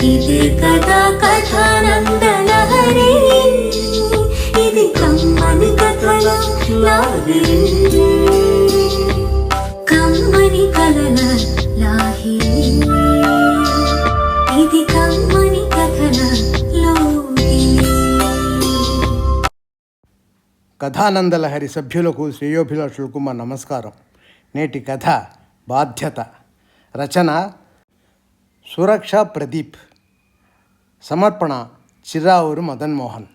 ఇదే కదా కథానందలహరి, ఇది కమ్మని కథల లాహిరి, కమ్మని కథల లాహిరి, ఇది కమ్మని కథల లోహిరి. కథానందలహరి సభ్యులకు శ్రేయోభిలాషులకు మా నమస్కారం. నేటి కథ బాధ్యత. రచన సురక్ష ప్రదీప్. సమర్పణ చిరావూరు మదన్ మోహన్.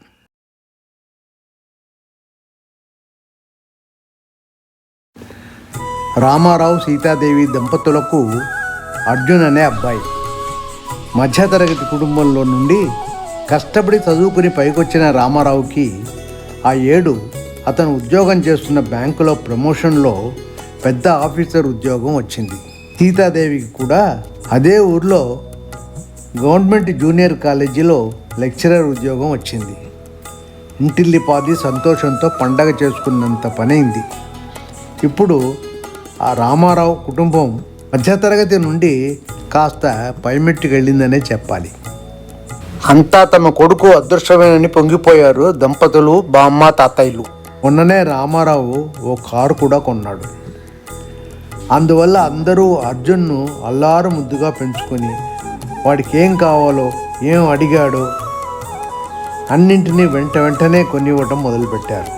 రామారావు సీతాదేవి దంపతులకు అర్జున్ అనే అబ్బాయి. మధ్యతరగతి కుటుంబంలో నుండి కష్టపడి చదువుకుని పైకొచ్చిన రామారావుకి ఆ ఏడు అతను ఉద్యోగం చేస్తున్న బ్యాంకులో ప్రమోషన్లో పెద్ద ఆఫీసర్ ఉద్యోగం వచ్చింది. సీతాదేవికి కూడా అదే ఊర్లో గవర్నమెంట్ జూనియర్ కాలేజీలో లెక్చరర్ ఉద్యోగం వచ్చింది. ఇంటిల్లిపాది సంతోషంతో పండగ చేసుకున్నంత పనైంది. ఇప్పుడు ఆ రామారావు కుటుంబం మధ్యతరగతి నుండి కాస్త పైమెట్టుకు వెళ్ళిందనే చెప్పాలి. అంతా తమ కొడుకు అదృష్టమేనని పొంగిపోయారు దంపతులు, బామ్మ, తాతయ్యలు. మొన్ననే రామారావు ఓ కారు కూడా కొన్నాడు. అందువల్ల అందరూ అర్జున్ను అల్లారు ముద్దుగా పెంచుకొని వాడికి ఏం కావాలో, ఏం అడిగాడో అన్నింటినీ వెంటనే కొనివ్వటం మొదలుపెట్టారు.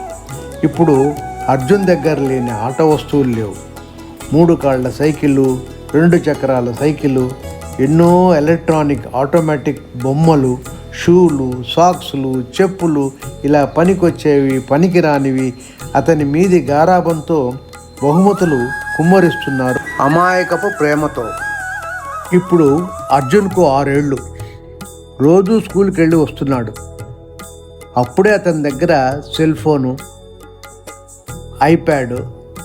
ఇప్పుడు అర్జున్ దగ్గర లేని ఆట వస్తువులు లేవు. 3 కాళ్ళ సైకిళ్ళు, 2 చక్రాల సైకిళ్ళు, ఎన్నో ఎలక్ట్రానిక్ ఆటోమేటిక్ బొమ్మలు, షూలు, సాక్సులు, చెప్పులు, ఇలా పనికొచ్చేవి, పనికిరానివి అతని మీది గారాబంతో బహుమతులు కుమ్మరిస్తున్నారు అమాయకపు ప్రేమతో. ఇప్పుడు అర్జున్కు 6 ఏళ్ళు. రోజు స్కూల్కి వెళ్ళి వస్తున్నాడు. అప్పుడే అతని దగ్గర సెల్ ఫోను, ఐప్యాడ్,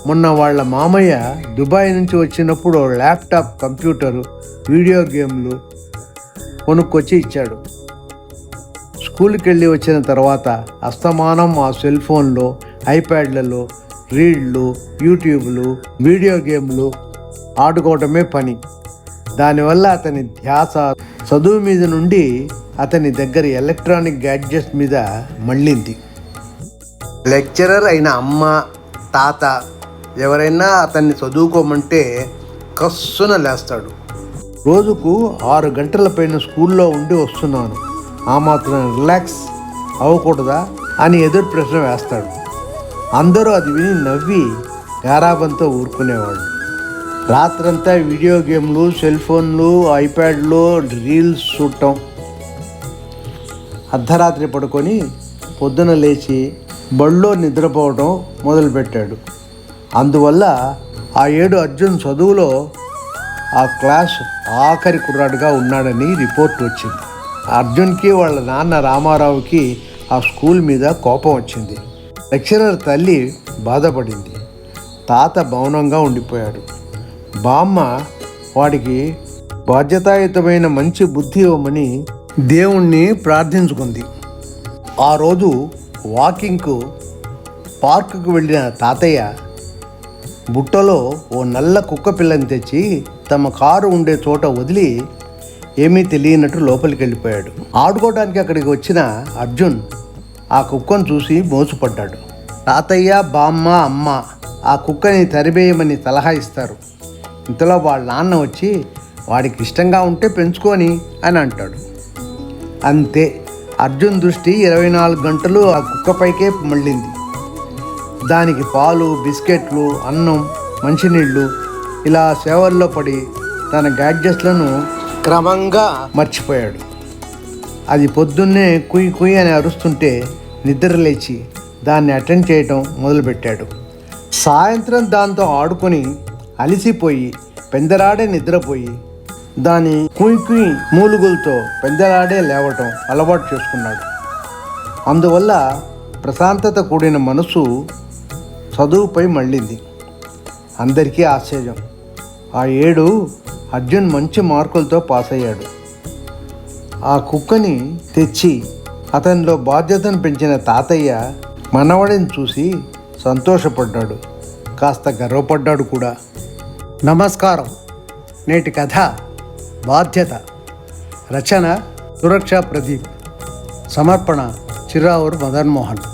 మొన్న వాళ్ళ మామయ్య దుబాయ్ నుంచి వచ్చినప్పుడు ల్యాప్టాప్, కంప్యూటరు, వీడియో గేమ్లు కొనుక్కొచ్చి ఇచ్చాడు. స్కూల్కి వెళ్ళి వచ్చిన తర్వాత అస్తమానం ఆ సెల్ ఫోన్లో, ఐప్యాడ్లలో రీళ్లు, యూట్యూబ్లు, వీడియో గేమ్లు ఆడుకోవటమే పని. దానివల్ల అతని ధ్యాస చదువు మీద నుండి అతని దగ్గర ఎలక్ట్రానిక్ గ్యాడ్జెట్స్ మీద మళ్ళింది. లెక్చరర్ అయిన అమ్మ, తాత ఎవరైనా అతన్ని చదువుకోమంటే కస్సున లేస్తాడు. రోజుకు 6 గంటల పైన స్కూల్లో ఉండి వస్తున్నాను, ఆ మాత్రం రిలాక్స్ అవ్వకూడదా అని ఎదురు ప్రశ్న వేస్తాడు. అందరూ అది విని నవ్వి గారాబంతో ఊరుకునేవాళ్ళు. రాత్రంతా వీడియో గేమ్లు, సెల్ ఫోన్లు, ఐప్యాడ్లు, రీల్స్ చూడటం. అర్ధరాత్రి పడుకొని పొద్దున లేచి బళ్ళో నిద్రపోవడం మొదలుపెట్టాడు. అందువల్ల ఆ ఏడు అర్జున్ చదువులో ఆ క్లాస్ ఆఖరి కుర్రాడుగా ఉన్నాడని రిపోర్ట్ వచ్చింది. అర్జున్కి వాళ్ళ నాన్న రామారావుకి ఆ స్కూల్ మీద కోపం వచ్చింది. లెక్చరర్ తల్లి బాధపడింది. తాత మౌనంగా ఉండిపోయాడు. బామ్మ వాడికి బాధ్యతాయుతమైన మంచి బుద్ధి ఇవ్వమని దేవుణ్ణి ప్రార్థించుకుంది. ఆ రోజు వాకింగ్కు పార్కుకు వెళ్ళిన తాతయ్య బుట్టలో ఓ నల్ల కుక్క పిల్లని తెచ్చి తమ కారు ఉండే చోట వదిలి ఏమీ తెలియనట్టు లోపలికి వెళ్ళిపోయాడు. ఆడుకోవడానికి అక్కడికి వచ్చిన అర్జున్ ఆ కుక్కను చూసి మోసపడ్డాడు. తాతయ్య, బామ్మ, అమ్మ ఆ కుక్కని తరివేయమని సలహా ఇస్తారు. ఇంతలో వాళ్ళ నాన్న వచ్చి వాడికి ఇష్టంగా ఉంటే పెంచుకొని అని అంటాడు. అంతే, అర్జున్ దృష్టి 24 గంటలు ఆ కుక్కపైకే మళ్ళింది. దానికి పాలు, బిస్కెట్లు, అన్నం, మంచినీళ్ళు ఇలా సేవల్లో పడి తన గ్యాడ్జెట్లను క్రమంగా మర్చిపోయాడు. అది పొద్దున్నే కుయ్ కుయ్ అని అరుస్తుంటే నిద్ర లేచి దాన్ని అటెండ్ చేయటం మొదలుపెట్టాడు. సాయంత్రం దాంతో ఆడుకొని అలిసిపోయి పెందరాడే నిద్రపోయి దాని కుయ్ కుయ్ మూలుగులతో పెందరాడే లేవటం అలవాటు చేసుకున్నాడు. అందువల్ల ప్రశాంతత కూడిన మనసు చదువుపై మళ్ళింది. అందరికీ ఆశ్చర్యం. ఆ ఏడు అర్జున్ మంచి మార్కులతో పాస్ అయ్యాడు. ఆ కుక్కని తెచ్చి అతనిలో బాధ్యతను పెంచిన తాతయ్య మనవడిని చూసి సంతోషపడ్డాడు, కాస్త గర్వపడ్డాడు కూడా. నమస్కారం. నేటి కథ బాధ్యత. రచన సురక్ష ప్రదీప్. సమర్పణ చిరావూరు మదన్ మోహన్.